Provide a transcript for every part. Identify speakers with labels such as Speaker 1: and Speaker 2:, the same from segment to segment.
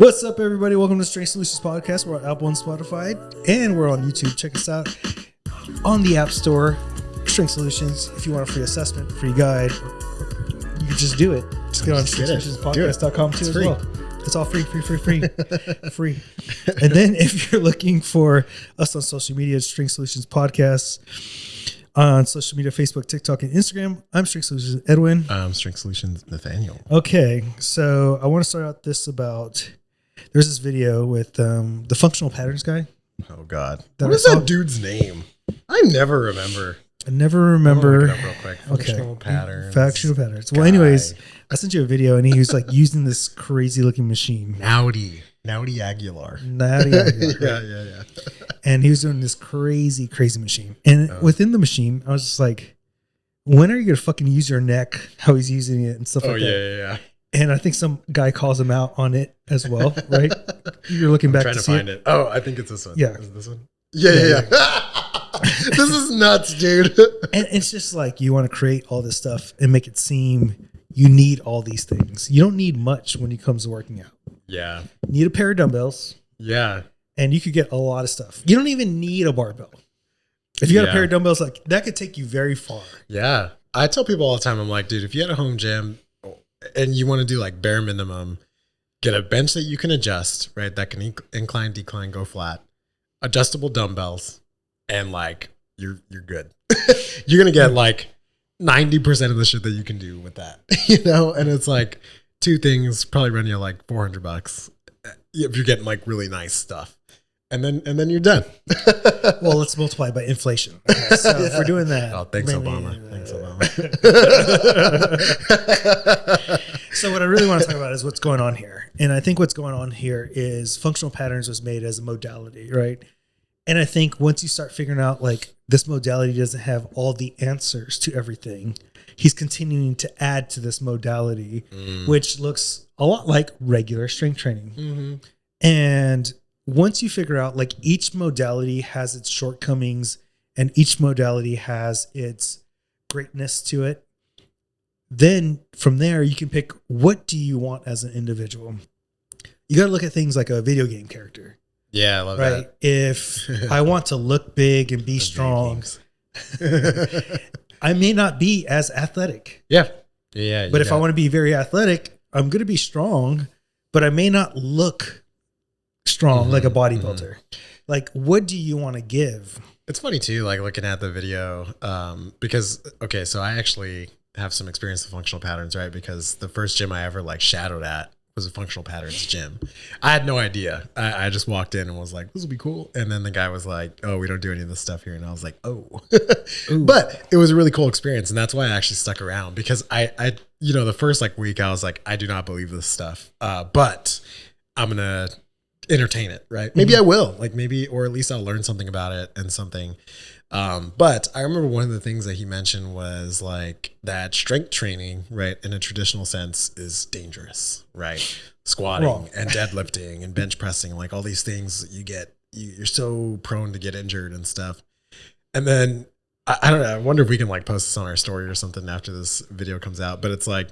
Speaker 1: What's up, everybody? Welcome to Strength Solutions Podcast. We're on Apple and Spotify, and we're on YouTube. Check us out on the App Store, Strength Solutions. If you want a free assessment, free guide, you can just do it. Just go on strengthsolutionspodcast.com too as well. It's all free. Free. And then if you're looking for us on social media, Strength Solutions Podcasts on social media, Facebook, TikTok, and Instagram. I'm Strength Solutions Edwin.
Speaker 2: I'm Strength Solutions Nathaniel.
Speaker 1: Okay, so I want to start out this about, there's this video with the functional patterns guy.
Speaker 2: Oh God. What is that dude's name? I never remember.
Speaker 1: I never remember.
Speaker 2: Look it up real quick. Functional patterns.
Speaker 1: Functional patterns. Well, anyways, I sent you a video and he was like using this crazy looking machine.
Speaker 2: Naughty Aguilar. Yeah.
Speaker 1: And he was doing this crazy machine. And within the machine, I was just like, when are you going to fucking use your neck? How he's using it and stuff like that.
Speaker 2: Yeah.
Speaker 1: And I think some guy calls him out on it as well, right? You're looking back
Speaker 2: trying to find it. Oh, I think it's this one.
Speaker 1: Yeah.
Speaker 2: Is it this one? Yeah. This is nuts, dude.
Speaker 1: And it's just like you want to create all this stuff and make it seem you need all these things. You don't need much when it comes to working out.
Speaker 2: Yeah.
Speaker 1: You need a pair of dumbbells.
Speaker 2: Yeah.
Speaker 1: And you could get a lot of stuff. You don't even need a barbell. If you got a pair of dumbbells, like that could take you very far.
Speaker 2: Yeah. I tell people all the time, I'm like, dude, if you had a home gym and you want to do like bare minimum, get a bench that you can adjust, right? That can incline, decline, go flat, adjustable dumbbells, and like you're good. You're going to get like 90% of the shit that you can do with that, you know? And it's like two things probably run you like $400 if you're getting like really nice stuff. And then you're done.
Speaker 1: Well, let's multiply by inflation. Okay, so if we're doing that.
Speaker 2: Oh, thanks, Obama.
Speaker 1: So what I really want to talk about is what's going on here. And I think what's going on here is functional patterns was made as a modality, right? And I think once you start figuring out like this modality doesn't have all the answers to everything, he's continuing to add to this modality, which looks a lot like regular strength training. Mm-hmm. And once you figure out like each modality has its shortcomings and each modality has its greatness to it, then from there you can pick what do you want as an individual. You got to look at things like a video game character.
Speaker 2: Yeah, I love that.
Speaker 1: If I want to look big and be strong, I may not be as athletic.
Speaker 2: Yeah.
Speaker 1: But if I want to be very athletic, I'm going to be strong, but I may not look strong like a bodybuilder. Like, what do you want to give?
Speaker 2: It's funny too, like looking at the video, because so I actually have some experience with functional patterns, right? Because the first gym I ever like shadowed at was a functional patterns gym. I had no idea. I just walked in and was like, this will be cool. And then the guy was like, oh, we don't do any of this stuff here. And I was like, oh, but it was a really cool experience. And that's why I actually stuck around, because I the first like week I was like, I do not believe this stuff. But I'm going to entertain it, right? Maybe I will, like maybe, or at least I'll learn something about it and something. But I remember one of the things that he mentioned was like that strength training, right, in a traditional sense is dangerous, right? Squatting and deadlifting and bench pressing, like all these things you're so prone to get injured and stuff. And then I don't know, I wonder if we can like post this on our story or something after this video comes out, but it's like,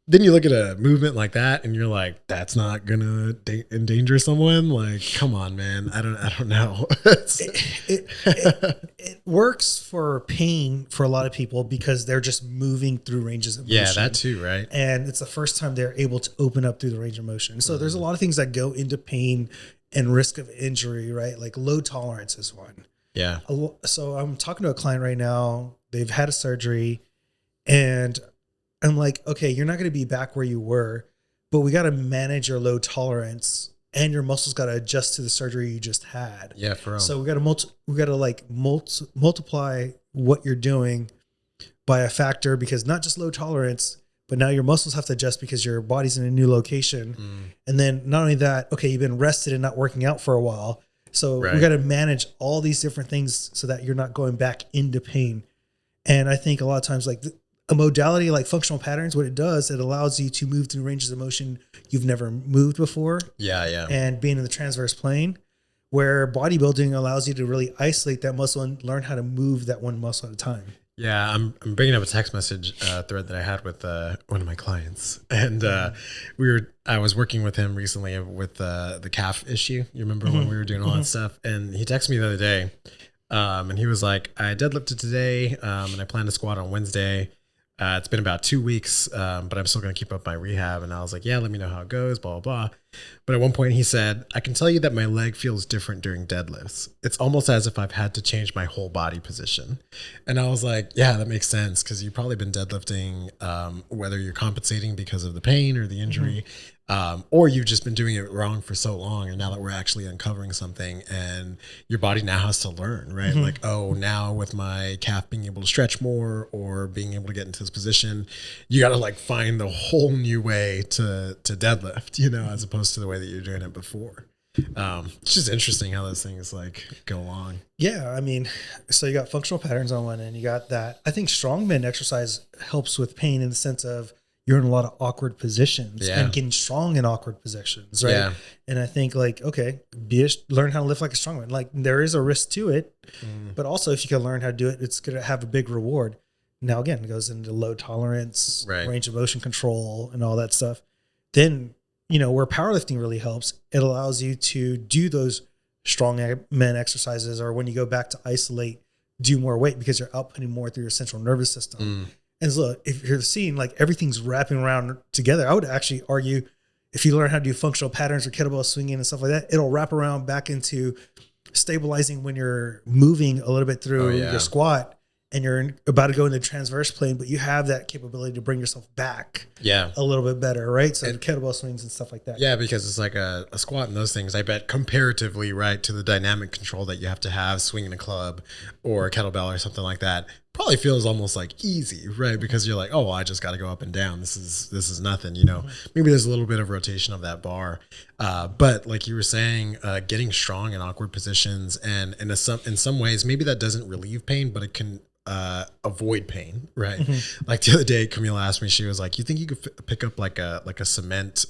Speaker 2: then you look at a movement like that and you're like, that's not gonna endanger someone. Like, come on, man. I don't know.
Speaker 1: It works for pain for a lot of people because they're just moving through ranges of motion.
Speaker 2: Yeah, that too, right?
Speaker 1: And it's the first time they're able to open up through the range of motion. So there's a lot of things that go into pain and risk of injury, right? Like low tolerance is one.
Speaker 2: Yeah.
Speaker 1: So I'm talking to a client right now. They've had a surgery and I'm like, okay, you're not going to be back where you were, but we got to manage your low tolerance and your muscles got to adjust to the surgery you just had.
Speaker 2: Yeah, for real.
Speaker 1: So we got to multiply what you're doing by a factor, because not just low tolerance, but now your muscles have to adjust because your body's in a new location. And then not only that, okay, you've been rested and not working out for a while. So we got to manage all these different things so that you're not going back into pain. And I think a lot of times like a modality like functional patterns, what it does, it allows you to move through ranges of motion you've never moved before.
Speaker 2: Yeah.
Speaker 1: And being in the transverse plane, where bodybuilding allows you to really isolate that muscle and learn how to move that one muscle at a time.
Speaker 2: Yeah, I'm bringing up a text message thread that I had with one of my clients, and I was working with him recently with the calf issue. You remember when we were doing all that stuff? And he texted me the other day, and he was like, "I deadlifted today, and I plan to squat on Wednesday. It's been about 2 weeks, but I'm still going to keep up my rehab." And I was like, "Yeah, let me know how it goes, blah, blah, blah." But at one point he said, "I can tell you that my leg feels different during deadlifts. It's almost as if I've had to change my whole body position." And I was like, yeah, that makes sense. Cause you've probably been deadlifting, whether you're compensating because of the pain or the injury, or you've just been doing it wrong for so long. And now that we're actually uncovering something and your body now has to learn, right? Like, oh, now with my calf being able to stretch more or being able to get into this position, you got to like find the whole new way to deadlift, you know, as opposed to the way that you're doing it before. It's just interesting how those things like go along.
Speaker 1: Yeah, I mean, so you got functional patterns on one end. You got that. I think strongman exercise helps with pain in the sense of you're in a lot of awkward positions and getting strong in awkward positions, right?
Speaker 2: Yeah.
Speaker 1: And I think like, okay, learn how to lift like a strongman. Like there is a risk to it, but also if you can learn how to do it, it's going to have a big reward. Now again, it goes into low tolerance, range of motion control, and all that stuff. Then, you know, where powerlifting really helps, it allows you to do those strongman exercises, or when you go back to isolate, do more weight because you're outputting more through your central nervous system. And so if you're seeing like everything's wrapping around together, I would actually argue if you learn how to do functional patterns or kettlebell swinging and stuff like that, it'll wrap around back into stabilizing when you're moving a little bit through your squat and you're about to go into the transverse plane, but you have that capability to bring yourself back a little bit better, right? So and kettlebell swings and stuff like that.
Speaker 2: Yeah, because it's like a squat and those things, I bet comparatively, right, to the dynamic control that you have to have swinging a club or a kettlebell or something like that, probably feels almost like easy, right? Because you're like, oh, well, I just got to go up and down. This is nothing, you know. Maybe there's a little bit of rotation of that bar, but like you were saying, getting strong in awkward positions, and in some ways, maybe that doesn't relieve pain, but it can avoid pain, right? Like the other day, Camille asked me, she was like, "You think you could pick up like a cement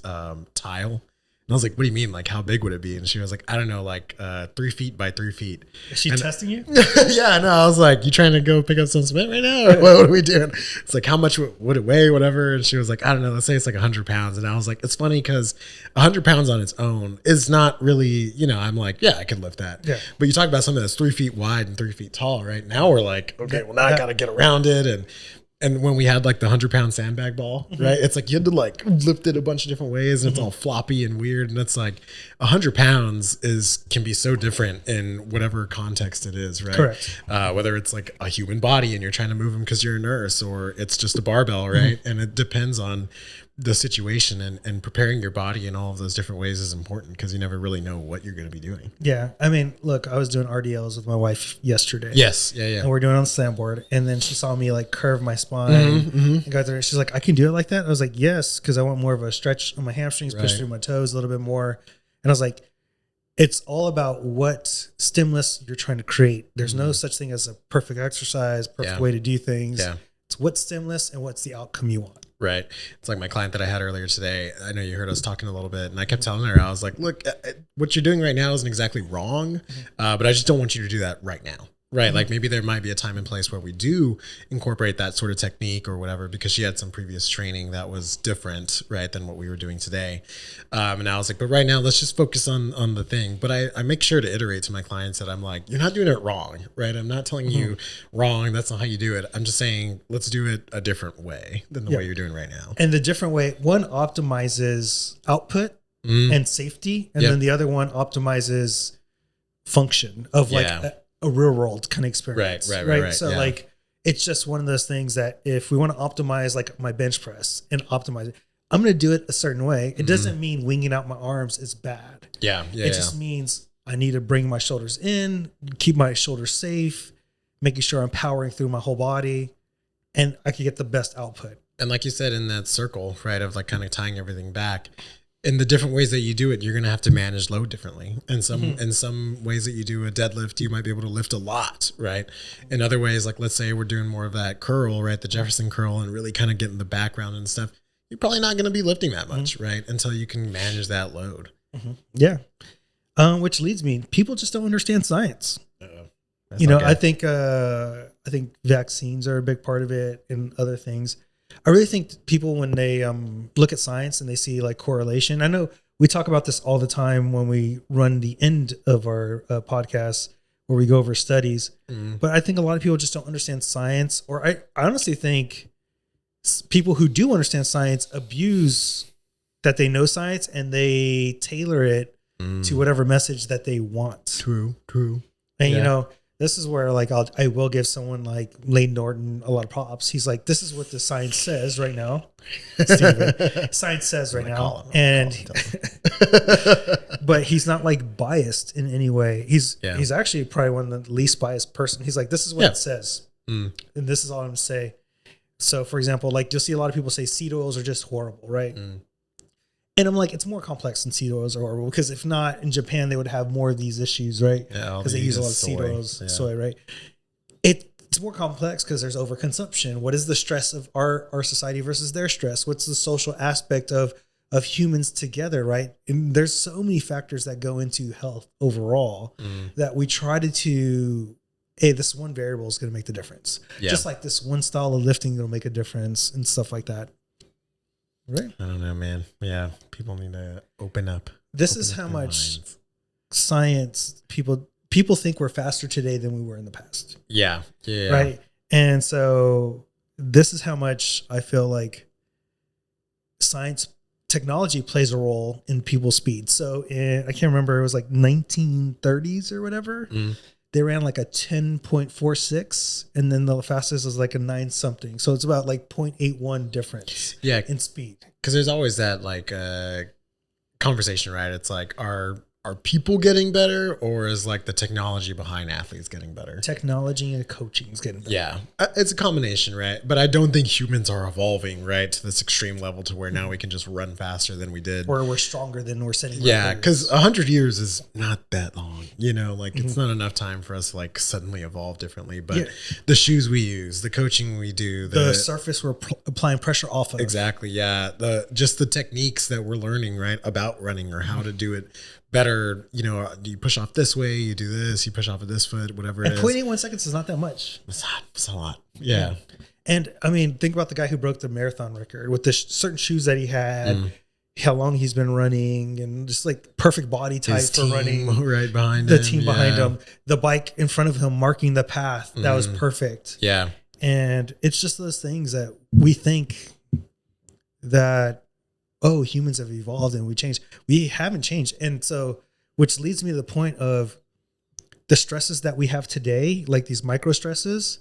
Speaker 2: tile?" And I was like, "What do you mean? Like, how big would it be?" And she was like, "I don't know, like 3 feet by 3 feet."
Speaker 1: Is she testing you?
Speaker 2: Yeah, no, I was like, "You trying to go pick up some cement right now? Or what are we doing?" It's like, "How much would it weigh?" Whatever. And she was like, "I don't know. Let's say it's like 100 pounds." And I was like, it's funny because 100 pounds on its own is not really, you know, I'm like, yeah, I could lift that. Yeah. But you talk about something that's 3 feet wide and 3 feet tall, right? Now we're like, okay, well now I got to get around it. And when we had like the 100-pound sandbag ball, right? It's like you had to like lift it a bunch of different ways, and it's all floppy and weird. And it's like 100 pounds can be so different in whatever context it is, right?
Speaker 1: Correct.
Speaker 2: Whether it's like a human body and you're trying to move them because you're a nurse, or it's just a barbell, right? And it depends on the situation, and preparing your body in all of those different ways is important because you never really know what you're going to be doing.
Speaker 1: Yeah. I mean, look, I was doing RDLs with my wife yesterday.
Speaker 2: Yes. Yeah.
Speaker 1: And we're doing it on the slam board. And then she saw me like curve my spine and go through. She's like, "I can do it like that?" I was like, "Yes." Cause I want more of a stretch on my hamstrings, push through my toes a little bit more. And I was like, it's all about what stimulus you're trying to create. There's no such thing as a perfect exercise, perfect way to do things. Yeah. It's what stimulus and what's the outcome you want.
Speaker 2: Right. It's like my client that I had earlier today. I know you heard us talking a little bit, and I kept telling her, I was like, "Look, what you're doing right now isn't exactly wrong, but I just don't want you to do that right now." Right. Like maybe there might be a time and place where we do incorporate that sort of technique or whatever, because she had some previous training that was different, right, than what we were doing today. And I was like, but right now let's just focus on the thing. But I make sure to iterate to my clients that I'm like, you're not doing it wrong, right? I'm not telling you wrong. That's not how you do it. I'm just saying, let's do it a different way than the way you're doing right now.
Speaker 1: And the different way, one optimizes output and safety. And then the other one optimizes function of like a real world kind of experience. Right. So like, it's just one of those things that if we want to optimize like my bench press and optimize it, I'm going to do it a certain way. It doesn't mean winging out my arms is bad. It just means I need to bring my shoulders in, keep my shoulders safe, making sure I'm powering through my whole body, and I can get the best output.
Speaker 2: And like you said, in that circle, right, of like kind of tying everything back, in the different ways that you do it, you're going to have to manage load differently. And in some ways that you do a deadlift, you might be able to lift a lot, right? In other ways, like let's say we're doing more of that curl, right? The Jefferson curl, and really kind of getting the background and stuff. You're probably not going to be lifting that much, right? Until you can manage that load.
Speaker 1: Yeah. Which leads me, people just don't understand science. You know, I think I think vaccines are a big part of it and other things. I really think people, when they look at science and they see like correlation, I know we talk about this all the time when we run the end of our podcast where we go over studies, but I think a lot of people just don't understand science, or I honestly think people who do understand science abuse that they know science and they tailor it to whatever message that they want.
Speaker 2: True.
Speaker 1: And you know, this is where like I will give someone like Lane Norton a lot of props. He's like, this is what the science says right now. Steven, science says right now, but he's not like biased in any way. He's actually probably one of the least biased person. He's like, this is what it says, and this is all I'm gonna say. So, for example, like you'll see a lot of people say seed oils are just horrible, right? And I'm like, it's more complex than seed oils are horrible, because if not, in Japan, they would have more of these issues, right? Because they use a lot of seed oils, soy, right? It's more complex because there's overconsumption. What is the stress of our society versus their stress? What's the social aspect of humans together, right? And there's so many factors that go into health overall that we try to hey, this one variable is going to make the difference. Just like this one style of lifting will make a difference and stuff like that. Right.
Speaker 2: I don't know, man. Yeah. People need to open up.
Speaker 1: This is how much science people think we're faster today than we were in the past.
Speaker 2: Yeah.
Speaker 1: Right. And so this is how much I feel like science technology plays a role in people's speed. So I can't remember, it was like 1930s or whatever. They ran like a 10.46, and then the fastest was like a 9 something. So it's about like 0.81 difference in speed.
Speaker 2: Because there's always that like conversation, right? It's like, are people getting better, or is like the technology behind athletes getting better?
Speaker 1: Technology and coaching is getting better.
Speaker 2: Yeah, it's a combination, right? But I don't think humans are evolving, right, to this extreme level to where now we can just run faster than we did.
Speaker 1: Or we're stronger than we're setting.
Speaker 2: Yeah, because 100 years is not that long, you know, like it's not enough time for us to like suddenly evolve differently. But the shoes we use, the coaching we do, the
Speaker 1: surface we're applying pressure off of.
Speaker 2: Exactly, yeah. Just the techniques that we're learning, right, about running or how to do it better. You know, you push off this way, you do this, you push off of this foot, whatever it is.
Speaker 1: 0.81 seconds is not that much.
Speaker 2: It's a lot. Yeah.
Speaker 1: And I mean, think about the guy who broke the marathon record with the certain shoes that he had, how long he's been running, and just like perfect body type for running.
Speaker 2: Right behind
Speaker 1: the
Speaker 2: him.
Speaker 1: team behind him, the bike in front of him marking the path. That was perfect.
Speaker 2: Yeah.
Speaker 1: And it's just those things that we think that, oh, humans have evolved and we changed. We haven't changed. And so, which leads me to the point of the stresses that we have today, like these micro stresses,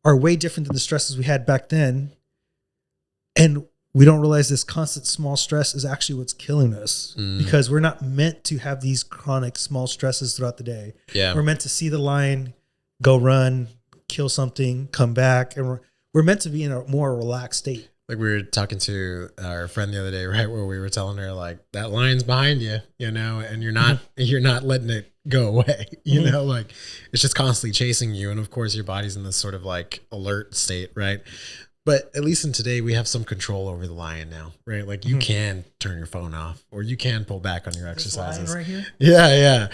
Speaker 1: are way different than the stresses we had back then. And we don't realize this constant small stress is actually what's killing us, because we're not meant to have these chronic small stresses throughout the day.
Speaker 2: Yeah.
Speaker 1: We're meant to see the line, go run, kill something, come back. And we're meant to be in a more relaxed state.
Speaker 2: Like we were talking to our friend the other day, right, where we were telling her like that line's behind you, you know, and you're not letting it go away, you know, like it's just constantly chasing you. And of course your body's in this sort of like alert state, right? But at least in today, we have some control over the lion now, right? Like you can turn your phone off, or you can pull back on your exercises.
Speaker 1: Right here?
Speaker 2: Yeah.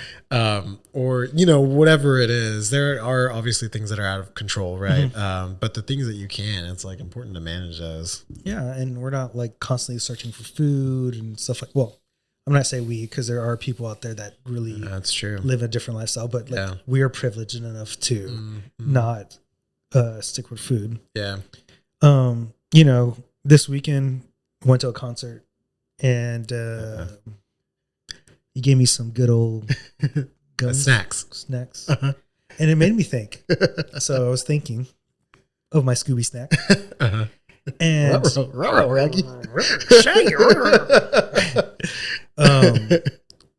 Speaker 2: Or, you know, whatever it is, there are obviously things that are out of control, right? But the things that you can, it's like important to manage those.
Speaker 1: Yeah. And we're not like constantly searching for food and stuff like, well, I'm not saying we, because there are people out there that really
Speaker 2: That's true.
Speaker 1: live a different lifestyle, but like we are privileged enough to not stick with food.
Speaker 2: Yeah.
Speaker 1: You know, this weekend went to a concert, and he gave me some good old
Speaker 2: snacks,
Speaker 1: and it made me think. So I was thinking of my Scooby snack, and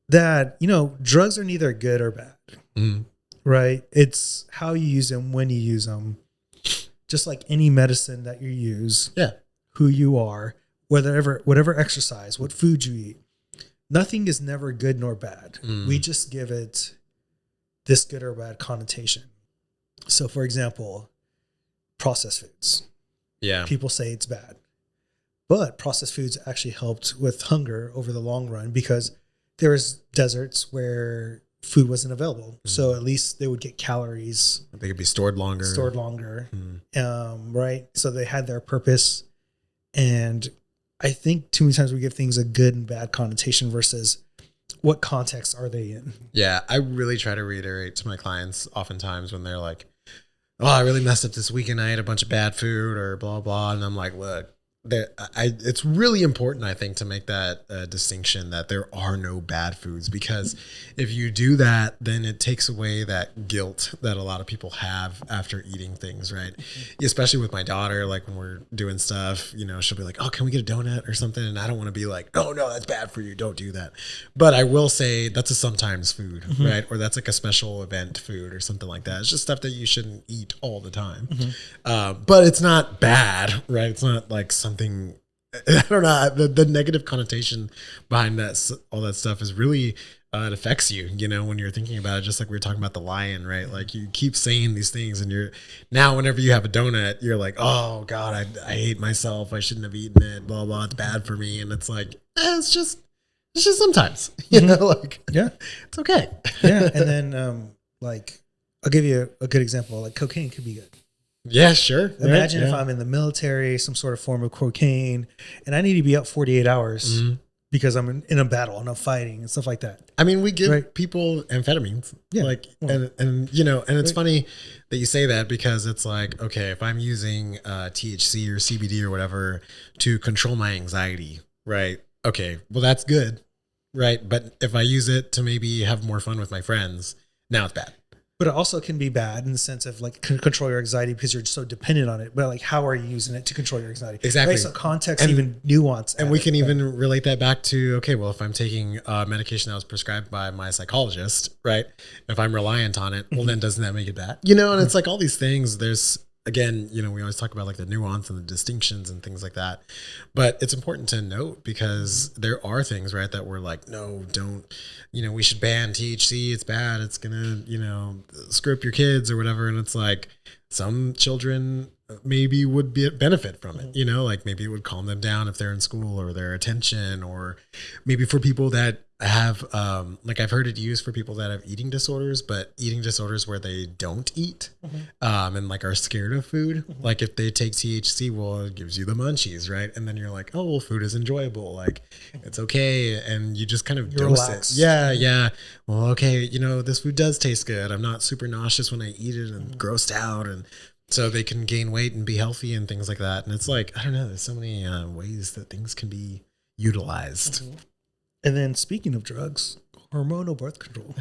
Speaker 1: that, you know, drugs are neither good or bad, right? It's how you use them, when you use them. Just like any medicine that you use, who you are, whatever exercise, what food you eat, nothing is never good nor bad. We just give it this good or bad connotation. So, for example, processed foods.
Speaker 2: Yeah.
Speaker 1: People say it's bad. But processed foods actually helped with hunger over the long run, because there's deserts where food wasn't available. So at least they would get calories
Speaker 2: They could be stored longer.
Speaker 1: Right. So they had their purpose. And I think too many times we give things a good and bad connotation versus what context are they in?
Speaker 2: Yeah. I really try to reiterate to my clients oftentimes when they're like, oh, I really messed up this weekend. I ate a bunch of bad food or blah, blah. And I'm like, look, it's really important, I think, to make that distinction that there are no bad foods, because if you do that, then it takes away that guilt that a lot of people have after eating things, right? Especially with my daughter, like when we're doing stuff, you know, she'll be like, oh, can we get a donut or something? And I don't want to be like, oh, no, that's bad for you. Don't do that. But I will say that's a sometimes food, right? Or that's like a special event food or something like that. It's just stuff that you shouldn't eat all the time. But it's not bad, right? It's not like something, I don't know, the negative connotation behind that, all that stuff is really, it affects you, you know, when you're thinking about it, just like we were talking about the lion, right? Like you keep saying these things and you're now, whenever you have a donut, you're like, oh God, I hate myself. I shouldn't have eaten it, blah, blah. It's bad for me. And it's like, it's just sometimes, you know, like,
Speaker 1: yeah,
Speaker 2: it's okay.
Speaker 1: Yeah. And then, like, I'll give you a good example. Like cocaine could be good.
Speaker 2: Yeah, sure.
Speaker 1: Imagine if I'm in the military, some sort of form of cocaine, and I need to be up 48 hours because I'm in a battle and I'm fighting and stuff like that.
Speaker 2: I mean, we give people amphetamines, like, and you know, and it's funny that you say that, because it's like, okay, if I'm using THC or CBD or whatever to control my anxiety, right? Okay, well, that's good, right? But if I use it to maybe have more fun with my friends, now it's bad.
Speaker 1: But it also can be bad in the sense of like control your anxiety because you're so dependent on it. But like, how are you using it to control your anxiety?
Speaker 2: Exactly.
Speaker 1: Right? So context, and even nuance.
Speaker 2: And we can even relate that back to, okay, well, if I'm taking medication that was prescribed by my psychologist, right? If I'm reliant on it, well, then doesn't that make it bad? You know, and it's like all these things, there's, again, you know, we always talk about like the nuance and the distinctions and things like that. But it's important to note, because there are things, right, that we're like, no, don't, you know, we should ban THC. It's bad. It's going to, you know, screw up your kids or whatever. And it's like some children maybe would benefit from it, you know, like maybe it would calm them down if they're in school, or their attention, or maybe for people that have, like I've heard it used for people that have eating disorders, but eating disorders where they don't eat, and like are scared of food. Like if they take THC, well, it gives you the munchies, right? And then you're like, oh, well, food is enjoyable. Like it's okay. And you just kind of dose it. Yeah. Yeah. Well, okay. You know, this food does taste good. I'm not super nauseous when I eat it and grossed out. And so they can gain weight and be healthy and things like that. And it's like, I don't know, there's so many ways that things can be utilized.
Speaker 1: And then speaking of drugs, hormonal birth control.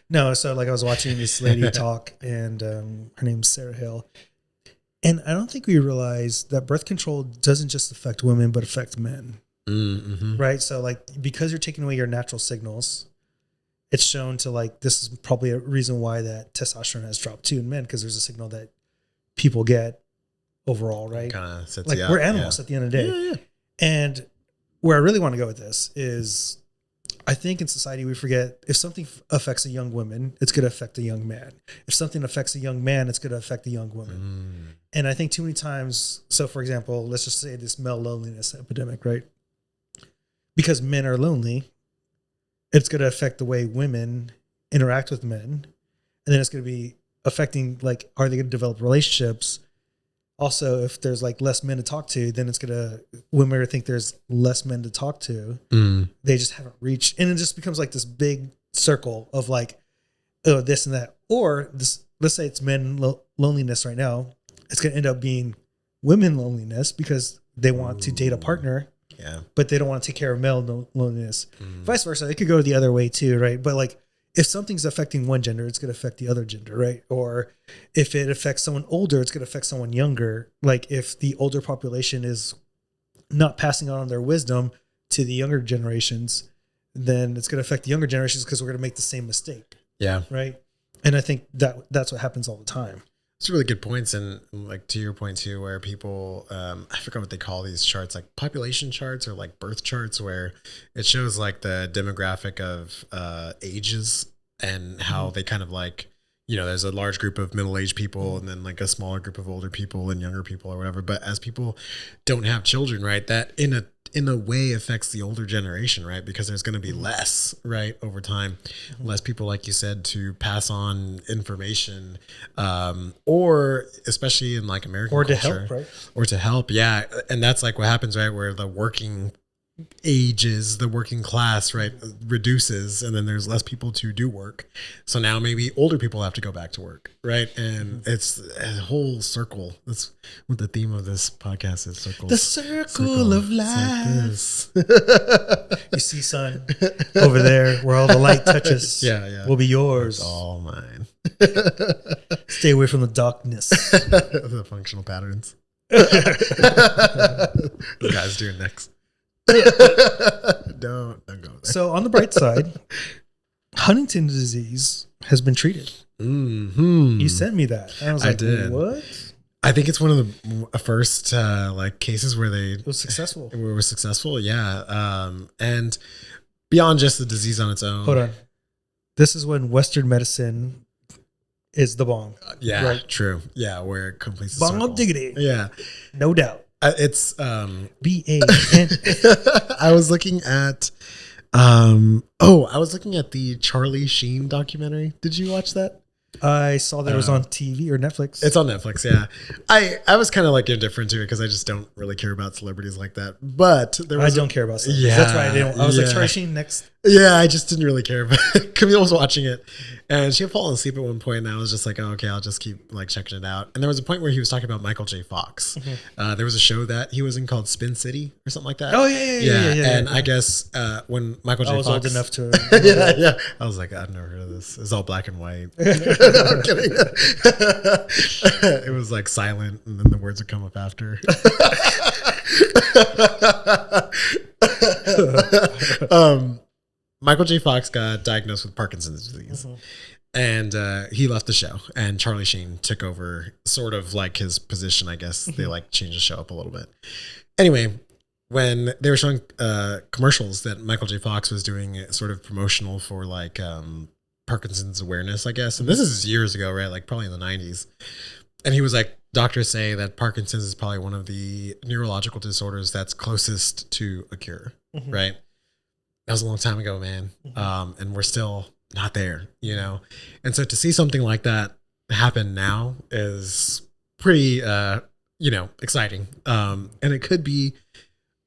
Speaker 1: No, so like I was watching this lady talk, and her name's Sarah Hill. And I don't think we realize that birth control doesn't just affect women, but affect men. Right? So like, because you're taking away your natural signals, it's shown to like, this is probably a reason why that testosterone has dropped too in men, because there's a signal that people get overall, right? Like we're animals at the end of the day. And where I really want to go with this is, I think in society we forget, if something affects a young woman, it's going to affect a young man. If something affects a young man, it's going to affect a young woman. And I think too many times, so for example, let's just say this male loneliness epidemic, right? Because men are lonely, it's going to affect the way women interact with men. And then it's going to be affecting, like, are they going to develop relationships? Also, if there's like less men to talk to, then it's women are think there's less men to talk to. They just haven't reached, and it just becomes like this big circle of like, oh, this and that. Or this, let's say it's men loneliness right now. It's going to end up being women loneliness because they want to date a partner, but they don't want to take care of male loneliness. Vice versa. It could go the other way too, right? But like, if something's affecting one gender, it's going to affect the other gender, right? Or if it affects someone older, it's going to affect someone younger. Like if the older population is not passing on their wisdom to the younger generations, then it's going to affect the younger generations because we're going to make the same mistake. Yeah. Right. And I think that's what happens all the time.
Speaker 2: It's really good points. And like to your point too, where people, I forgot what they call these charts, like population charts or like birth charts, where it shows like the demographic of ages and how they kind of like, you know, there's a large group of middle-aged people and then like a smaller group of older people and younger people or whatever. But as people don't have children, right, that in in a way affects the older generation, right? Because there's going to be less, right, over time, less people, like you said, to pass on information, or especially in like American
Speaker 1: or to
Speaker 2: culture,
Speaker 1: help, right?
Speaker 2: or to help, yeah. And that's like what happens, right, where the working ages, the working class, right, reduces, and then there's less people to do work. So now maybe older people have to go back to work, right? And it's a whole circle. That's what the theme of this podcast is. Circles.
Speaker 1: The circle of life.
Speaker 2: Like
Speaker 1: You see, son, over there where all the light touches,
Speaker 2: yeah,
Speaker 1: will be yours.
Speaker 2: It's all mine.
Speaker 1: Stay away from the darkness.
Speaker 2: The functional patterns. The guys doing next. Don't go there.
Speaker 1: So on the bright side, Huntington's disease has been treated.
Speaker 2: Mm-hmm.
Speaker 1: You sent me that. I was like,
Speaker 2: did.
Speaker 1: What?
Speaker 2: I think it's one of the first like cases where
Speaker 1: It was successful.
Speaker 2: were successful. Yeah. And beyond just the disease on its own.
Speaker 1: Hold on. This is when Western medicine is the bomb.
Speaker 2: Yeah.
Speaker 1: Right.
Speaker 2: True. Yeah. Where it completes the
Speaker 1: Bomb
Speaker 2: circle.
Speaker 1: of diggity.
Speaker 2: Yeah.
Speaker 1: No doubt.
Speaker 2: It's
Speaker 1: B-A-N.
Speaker 2: I was looking at I was looking at the Charlie Sheen documentary. Did you watch that?
Speaker 1: I saw that it was on TV or Netflix.
Speaker 2: It's on Netflix, yeah. I was kind of like indifferent to it because I just don't really care about celebrities like that. But there was
Speaker 1: I don't care about stuff.
Speaker 2: Yeah,
Speaker 1: That's why I didn't. I was like,
Speaker 2: yeah.
Speaker 1: Charlie Sheen next.
Speaker 2: Yeah, I just didn't really care. But Camille was watching it, and she had fallen asleep at one point, and I was just like, oh, okay, I'll just keep like checking it out. And there was a point where he was talking about Michael J. Fox.
Speaker 1: Mm-hmm.
Speaker 2: There was a show that he was in called Spin City or something like that.
Speaker 1: Oh yeah.
Speaker 2: And I guess when Michael J.
Speaker 1: I was
Speaker 2: Fox,
Speaker 1: old enough to.
Speaker 2: yeah. I was like, I've never heard of this. It's all black and white. No, I'm kidding. It was like silent, and then the words would come up after. Michael J. Fox got diagnosed with Parkinson's disease, and he left the show. And Charlie Sheen took over, sort of like his position, I guess. They like changed the show up a little bit. Anyway, when they were showing commercials that Michael J. Fox was doing, sort of promotional for like Parkinson's awareness, I guess. And this is years ago, right? Like probably in the 90s. And he was like, doctors say that Parkinson's is probably one of the neurological disorders that's closest to a cure, right? That was a long time ago, man. And we're still not there, you know? And so to see something like that happen now is pretty, exciting. And it could be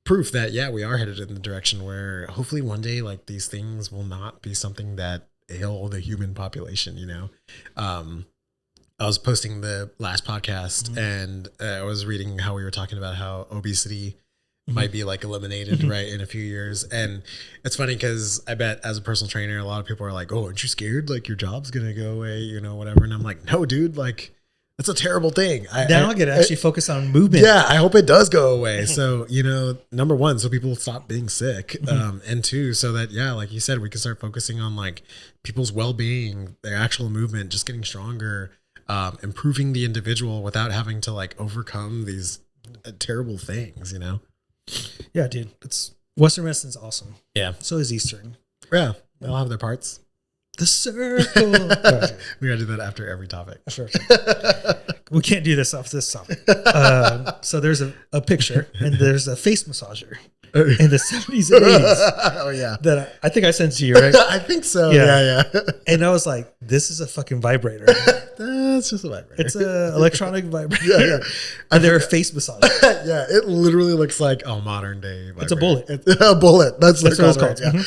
Speaker 2: proof that, yeah, we are headed in the direction where hopefully one day, like, these things will not be something that ail the human population, you know? I was posting the last podcast and I was reading how we were talking about how obesity might be like eliminated right in a few years. And it's funny because I bet as a personal trainer, a lot of people are like, oh, aren't you scared? Like your job's going to go away, you know, whatever. And I'm like, no, dude, like that's a terrible thing.
Speaker 1: Now I get to actually focus on movement.
Speaker 2: Yeah. I hope it does go away. So, you know, number one, so people stop being sick. And two, so that, yeah, like you said, we can start focusing on like people's well-being, their actual movement, just getting stronger, improving the individual without having to like overcome these terrible things, you know?
Speaker 1: Yeah, dude. It's Western medicine's awesome.
Speaker 2: Yeah.
Speaker 1: So is Eastern.
Speaker 2: Yeah. They all have their parts.
Speaker 1: The circle. Right.
Speaker 2: We gotta do that after every topic.
Speaker 1: Sure. We can't do this off this topic. So there's a picture and there's a face massager in the 70s and 80s.
Speaker 2: Oh yeah.
Speaker 1: That I think I sent to you, right?
Speaker 2: I think so. Yeah.
Speaker 1: And I was like, this is a fucking vibrator.
Speaker 2: That's just a vibrator.
Speaker 1: It's an electronic vibrator.
Speaker 2: Yeah.
Speaker 1: And they're a face massager.
Speaker 2: Yeah. It literally looks like a modern day vibrator.
Speaker 1: It's a bullet.
Speaker 2: It's a bullet. That's what it's called.
Speaker 1: Right?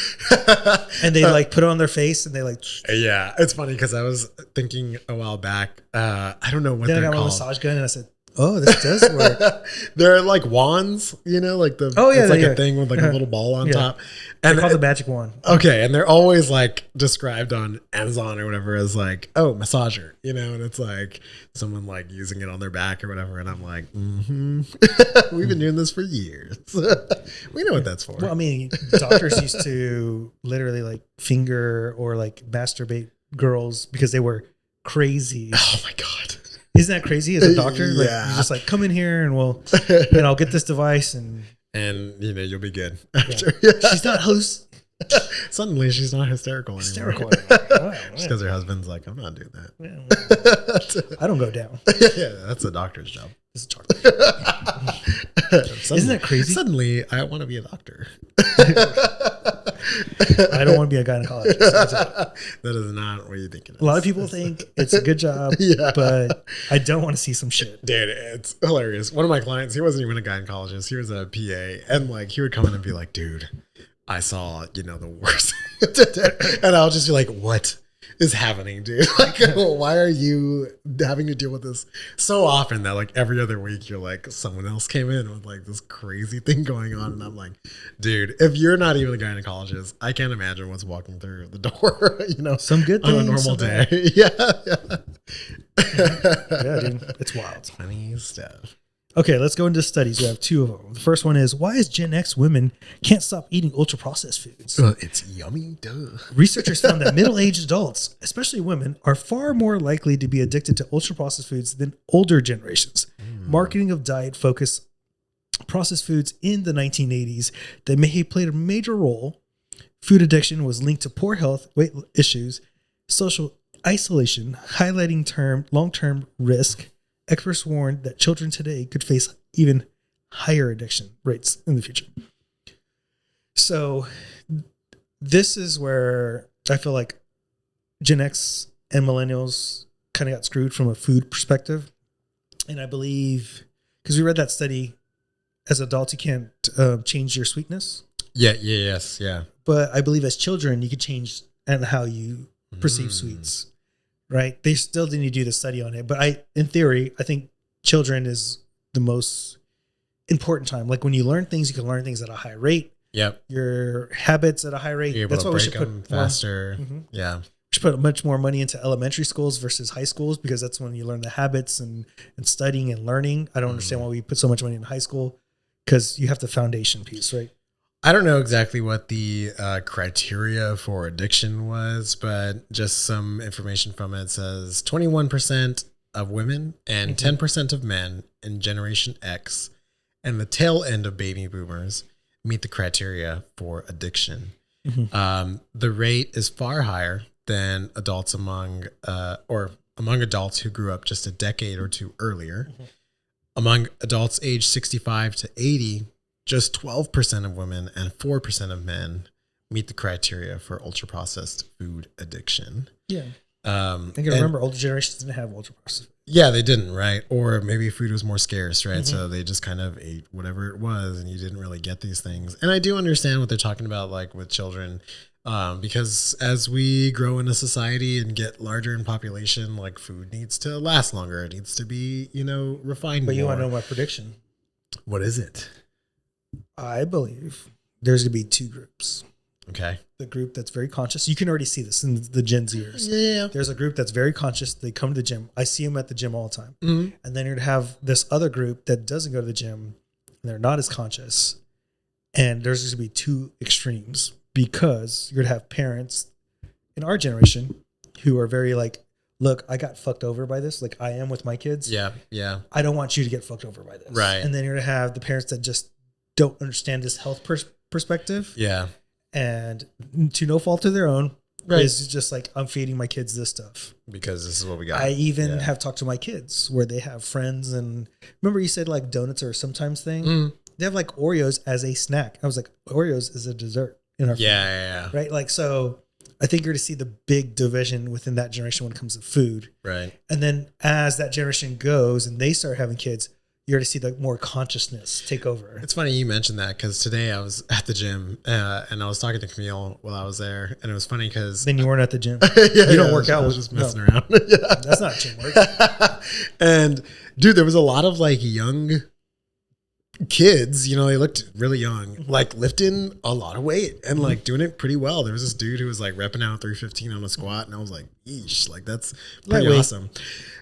Speaker 1: Yeah. And they like put it on their face and they like.
Speaker 2: Yeah. It's funny because I was thinking a while back, I don't know what
Speaker 1: then
Speaker 2: they're
Speaker 1: I got
Speaker 2: called.
Speaker 1: my massage gun and I said, oh, this does work.
Speaker 2: They're like wands, you know, like the it's like a thing with like a little ball on top. And
Speaker 1: they're called the magic wand.
Speaker 2: Okay, and they're always like described on Amazon or whatever as like, oh, massager, you know, and it's like someone like using it on their back or whatever, and I'm like, we've been doing this for years. We know what that's for.
Speaker 1: Well, I mean, doctors used to literally like finger or like masturbate girls because they were crazy.
Speaker 2: Oh my god.
Speaker 1: Isn't that crazy as a doctor?
Speaker 2: Yeah.
Speaker 1: Like you're just like, come in here and I'll get this device and
Speaker 2: you know, you'll be good.
Speaker 1: Yeah. She's not
Speaker 2: Suddenly she's not hysterical anymore.
Speaker 1: Hysterical.
Speaker 2: Just because her husband's like, I'm not doing that.
Speaker 1: I don't go down.
Speaker 2: Yeah, that's a doctor's job.
Speaker 1: This is chocolate. Isn't that crazy?
Speaker 2: Suddenly, I want to be a doctor.
Speaker 1: I don't want to be a gynecologist.
Speaker 2: That is not what you think it is.
Speaker 1: A lot of people think it's a good job, but I don't want to see some shit.
Speaker 2: Dude, it's hilarious. One of my clients, he wasn't even a gynecologist. He was a PA. And like, he would come in and be like, dude, I saw, the worst. And I'll just be like, what is happening, dude? Like, why are you having to deal with this so often that like every other week you're like, someone else came in with like this crazy thing going on? And I'm like, dude, if you're not even a gynecologist, I can't imagine what's walking through the door,
Speaker 1: some good things
Speaker 2: on a normal day. Yeah.
Speaker 1: Yeah, dude. It's wild.
Speaker 2: Funny stuff.
Speaker 1: Okay, let's go into studies. We have 2 of them. The first one is, why is Gen X women can't stop eating ultra-processed foods?
Speaker 2: It's yummy, duh.
Speaker 1: Researchers found that middle-aged adults, especially women, are far more likely to be addicted to ultra-processed foods than older generations. Marketing of diet-focused processed foods in the 1980s that may have played a major role. Food addiction was linked to poor health, weight issues, social isolation, highlighting long-term risk. Experts warned that children today could face even higher addiction rates in the future. So this is where I feel like Gen X and millennials kind of got screwed from a food perspective. And I believe, because we read that study, as adults, you can't change your sweetness.
Speaker 2: Yeah.
Speaker 1: But I believe as children, you could change and how you perceive sweets. Right. They still didn't do the study on it. But in theory, I think children is the most important time. Like when you learn things, you can learn things at a high rate.
Speaker 2: Yep.
Speaker 1: Your habits at a high rate.
Speaker 2: That's why we should put faster. Yeah.
Speaker 1: We should put much more money into elementary schools versus high schools, because that's when you learn the habits and studying and learning. I don't understand why we put so much money in high school, because you have the foundation piece, right?
Speaker 2: I don't know exactly what the criteria for addiction was, but just some information from it says 21% of women and 10% of men in Generation X and the tail end of baby boomers meet the criteria for addiction. The rate is far higher than adults among adults who grew up just a decade or two earlier. Among adults aged 65 to 80, just 12% of women and 4% of men meet the criteria for ultra-processed food addiction.
Speaker 1: Yeah. I can remember older generations didn't have ultra-processed.
Speaker 2: Yeah, they didn't, right? Or maybe food was more scarce, right? So they just kind of ate whatever it was, and you didn't really get these things. And I do understand what they're talking about, like with children, because as we grow in a society and get larger in population, like food needs to last longer. It needs to be, refined
Speaker 1: But
Speaker 2: more.
Speaker 1: you want to know my prediction?
Speaker 2: What is it?
Speaker 1: I believe there's going to be 2 groups.
Speaker 2: Okay.
Speaker 1: The group that's very conscious. You can already see this in the Gen Zers.
Speaker 2: Yeah.
Speaker 1: There's a group that's very conscious. They come to the gym. I see them at the gym all the time.
Speaker 2: Mm-hmm.
Speaker 1: And then you're going to have this other group that doesn't go to the gym and they're not as conscious. And there's going to be 2 extremes, because you're going to have parents in our generation who are very like, look, I got fucked over by this. Like I am with my kids.
Speaker 2: Yeah. Yeah.
Speaker 1: I don't want you to get fucked over by this.
Speaker 2: Right.
Speaker 1: And then you're going to have the parents that just don't understand this health perspective.
Speaker 2: Yeah.
Speaker 1: And to no fault of their own,
Speaker 2: Right.
Speaker 1: is just like, I'm feeding my kids this stuff.
Speaker 2: Because this is what we got.
Speaker 1: I even have talked to my kids where they have friends, and remember you said like donuts are a sometimes thing? They have like Oreos as a snack. I was like, Oreos is a dessert in our family.
Speaker 2: Yeah.
Speaker 1: Right? Like, so I think you're to see the big division within that generation when it comes to food.
Speaker 2: Right.
Speaker 1: And then as that generation goes and they start having kids, you're to see the more consciousness take over.
Speaker 2: It's funny you mentioned that, because today I was at the gym and I was talking to Camille while I was there, and it was funny because
Speaker 1: Then you weren't at the gym. You don't work out.
Speaker 2: I was just messing around.
Speaker 1: That's not gym work.
Speaker 2: And dude, there was a lot of like young kids, they looked really young, like lifting a lot of weight and like doing it pretty well. There was this dude who was like repping out 315 on a squat, and I was like, yeesh, like that's pretty awesome.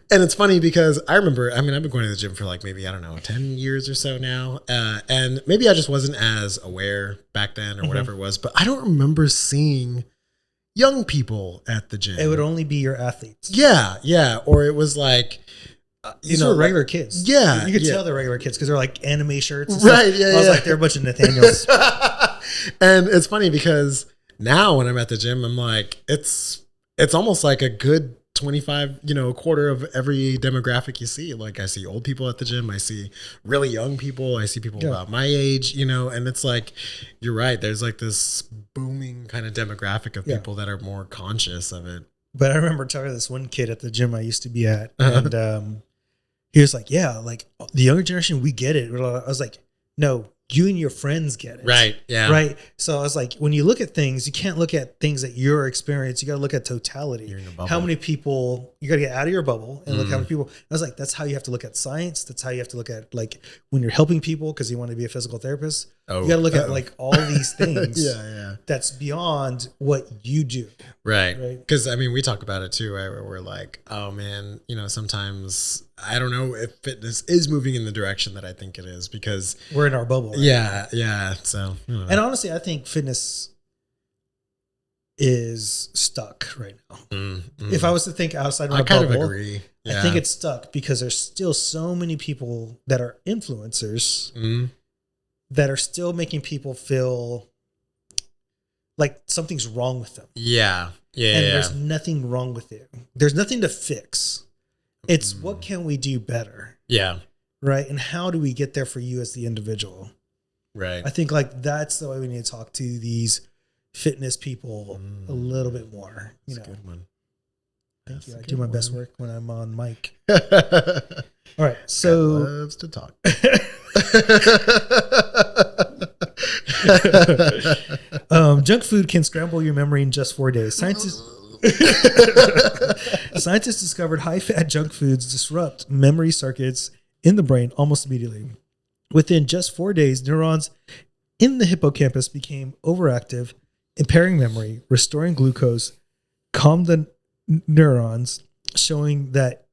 Speaker 2: And it's funny because I remember, I've been going to the gym for like maybe, 10 years or so now. And maybe I just wasn't as aware back then or whatever it was, but I don't remember seeing young people at the gym.
Speaker 1: It would only be your athletes.
Speaker 2: Yeah. Or it was like,
Speaker 1: These were regular kids.
Speaker 2: Yeah.
Speaker 1: You could tell they're regular kids because they're like anime shirts. And
Speaker 2: right.
Speaker 1: stuff. I was like, they're a bunch of Nathaniels.
Speaker 2: And it's funny because Now when I'm at the gym, I'm like, it's almost like a good 25, a quarter of every demographic you see. Like I see old people at the gym. I see really young people. I see people about my age, and it's like, you're right. There's like this booming kind of demographic of people that are more conscious of it.
Speaker 1: But I remember talking to this one kid at the gym I used to be at, and he was like, yeah, like the younger generation, we get it. I was like, no, you and your friends get it.
Speaker 2: Right. Yeah.
Speaker 1: Right. So I was like, when you look at things, you can't look at things that you're experiencing. You got to look at totality.
Speaker 2: You're in a bubble.
Speaker 1: How many people, you got to get out of your bubble and look how many people. I was like, that's how you have to look at science. That's how you have to look at like when you're helping people because you want to be a physical therapist. You got to look at like all these things.
Speaker 2: Yeah.
Speaker 1: That's beyond what you do.
Speaker 2: Right. Because I mean, we talk about it too, right? Where we're like, oh man, sometimes I don't know if fitness is moving in the direction that I think it is because
Speaker 1: we're in our bubble. Right?
Speaker 2: Yeah. So,
Speaker 1: and honestly, I think fitness is stuck right now. If I was to think outside my bubble,
Speaker 2: I kind of agree. Yeah.
Speaker 1: I think it's stuck because there's still so many people that are influencers that are still making people feel like something's wrong with them.
Speaker 2: Yeah.
Speaker 1: And there's nothing wrong with it. There's nothing to fix. It's what can we do better?
Speaker 2: Yeah.
Speaker 1: Right. And how do we get there for you as the individual?
Speaker 2: Right.
Speaker 1: I think like that's the way we need to talk to these fitness people a little bit more. That's a good one. Thank you. I do my best work when I'm on mic. All right. So
Speaker 2: loves to talk.
Speaker 1: Junk food can scramble your memory in just 4 days. Scientists discovered high-fat junk foods disrupt memory circuits in the brain almost immediately. Within just 4 days, neurons in the hippocampus became overactive, impairing memory, restoring glucose, calmed the neurons, showing that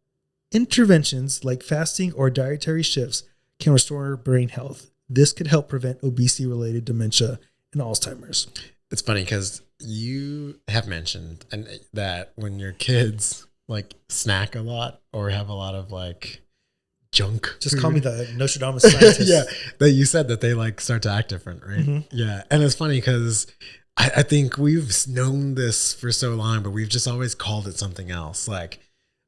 Speaker 1: interventions like fasting or dietary shifts can restore brain health. This could help prevent obesity-related dementia and Alzheimer's.
Speaker 2: It's funny because you have mentioned that when your kids like snack a lot or have a lot of like junk
Speaker 1: just
Speaker 2: food.
Speaker 1: Call me the Nostradamus scientist.
Speaker 2: Yeah, that you said that they like start to act different, right? Yeah, and it's funny because I think we've known this for so long, but we've just always called it something else. Like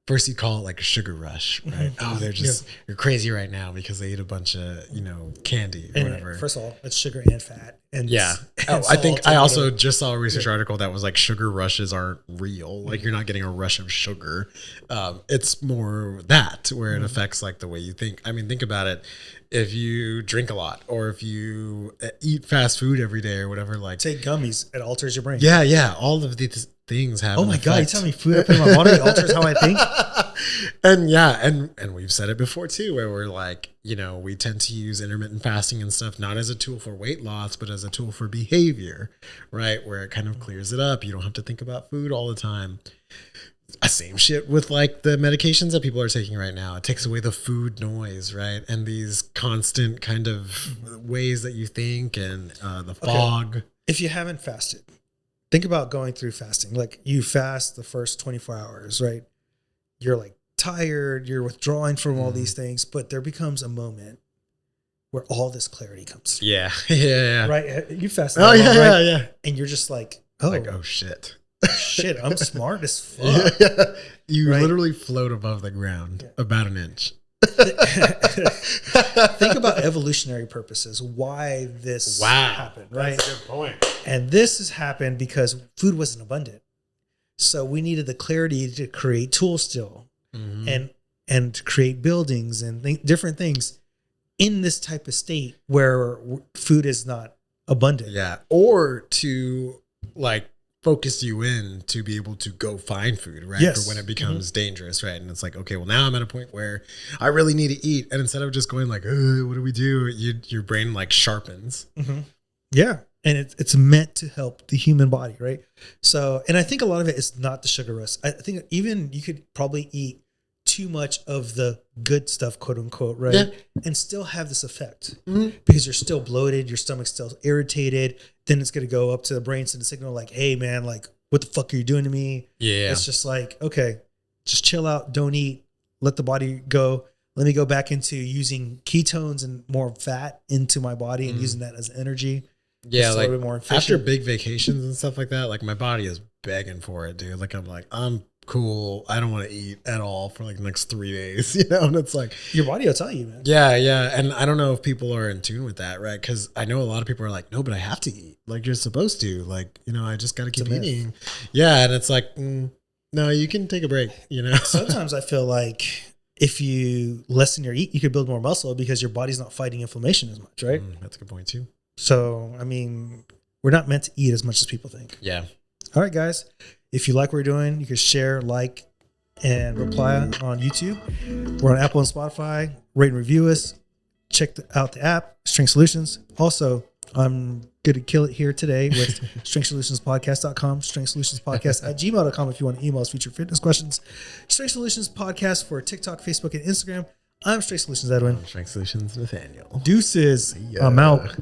Speaker 2: first you call it like a sugar rush, right? Oh, they're just you're crazy right now because they ate a bunch of candy or whatever.
Speaker 1: First of all, it's sugar and fat, and
Speaker 2: I think I also just saw a research article that was like sugar rushes aren't real. Like you're not getting a rush of sugar. It's more that where it affects like the way you think. I mean, think about it. If you drink a lot or if you eat fast food every day or whatever, like
Speaker 1: take gummies, it alters your brain.
Speaker 2: Yeah. All of these things have.
Speaker 1: Oh my God! You tell me food I put in my body alters how I think.
Speaker 2: And we've said it before too, where we're like, we tend to use intermittent fasting and stuff not as a tool for weight loss, but as a tool for behavior, right? Where it kind of clears it up. You don't have to think about food all the time. Same shit with like the medications that people are taking right now. It takes away the food noise, right? And these constant kind of ways that you think and the fog.
Speaker 1: If you haven't fasted, think about going through fasting. Like you fast the first 24 hours, right? You're like tired, you're withdrawing from all these things, but there becomes a moment where all this clarity comes.
Speaker 2: Yeah.
Speaker 1: Right? You fast.
Speaker 2: Yeah.
Speaker 1: And you're just like,
Speaker 2: oh shit.
Speaker 1: Shit, I'm smart as fuck.
Speaker 2: You literally float above the ground about an inch.
Speaker 1: Think about evolutionary purposes, why this happened, right?
Speaker 2: That's a good point.
Speaker 1: And this has happened because food wasn't abundant. So we needed the clarity to create tools still and to create buildings and different things in this type of state where food is not abundant.
Speaker 2: Yeah. Or to like focus you in to be able to go find food, right?
Speaker 1: Yes.
Speaker 2: For when it becomes dangerous, right? And it's like, okay, well now I'm at a point where I really need to eat. And instead of just going like, what do we do? Your brain like sharpens.
Speaker 1: Yeah. And it's meant to help the human body, right? So, and I think a lot of it is not the sugar rush. I think even you could probably eat too much of the good stuff, quote unquote, right?
Speaker 2: Yeah.
Speaker 1: And still have this effect because you're still bloated, your stomach's still irritated. Then it's going to go up to the brain, send a signal like, hey man, like what the fuck are you doing to me?
Speaker 2: Yeah.
Speaker 1: It's just like, okay, just chill out, don't eat, let the body go. Let me go back into using ketones and more fat into my body and using that as energy.
Speaker 2: Yeah,
Speaker 1: It's a
Speaker 2: like
Speaker 1: little bit more
Speaker 2: after
Speaker 1: efficient.
Speaker 2: big vacations and stuff like that, like my body is begging for it, dude. Like I'm cool. I don't want to eat at all for like the next 3 days, And it's like,
Speaker 1: Your body will tell you, man.
Speaker 2: yeah. And I don't know if people are in tune with that, right? Because I know a lot of people are like, no, but I have to eat. Like you're supposed to. Like, I just got to keep eating. Yeah. And it's like, no, you can take a break,
Speaker 1: Sometimes I feel like if you lessen your eat, you could build more muscle because your body's not fighting inflammation as much, right?
Speaker 2: That's a good point too.
Speaker 1: So, I mean, we're not meant to eat as much as people think.
Speaker 2: Yeah.
Speaker 1: All right, guys. If you like what we're doing, you can share, like, and reply on YouTube. We're on Apple and Spotify. Rate and review us. Check out the app, Strength Solutions. Also, I'm going to kill it here today with strengthsolutionspodcast.com, strengthsolutionspodcast@gmail.com if you want to email us future fitness questions. Strength Solutions Podcast for TikTok, Facebook, and Instagram. I'm Strength Solutions Edwin.
Speaker 2: Strength Solutions Nathaniel.
Speaker 1: Deuces. I'm out.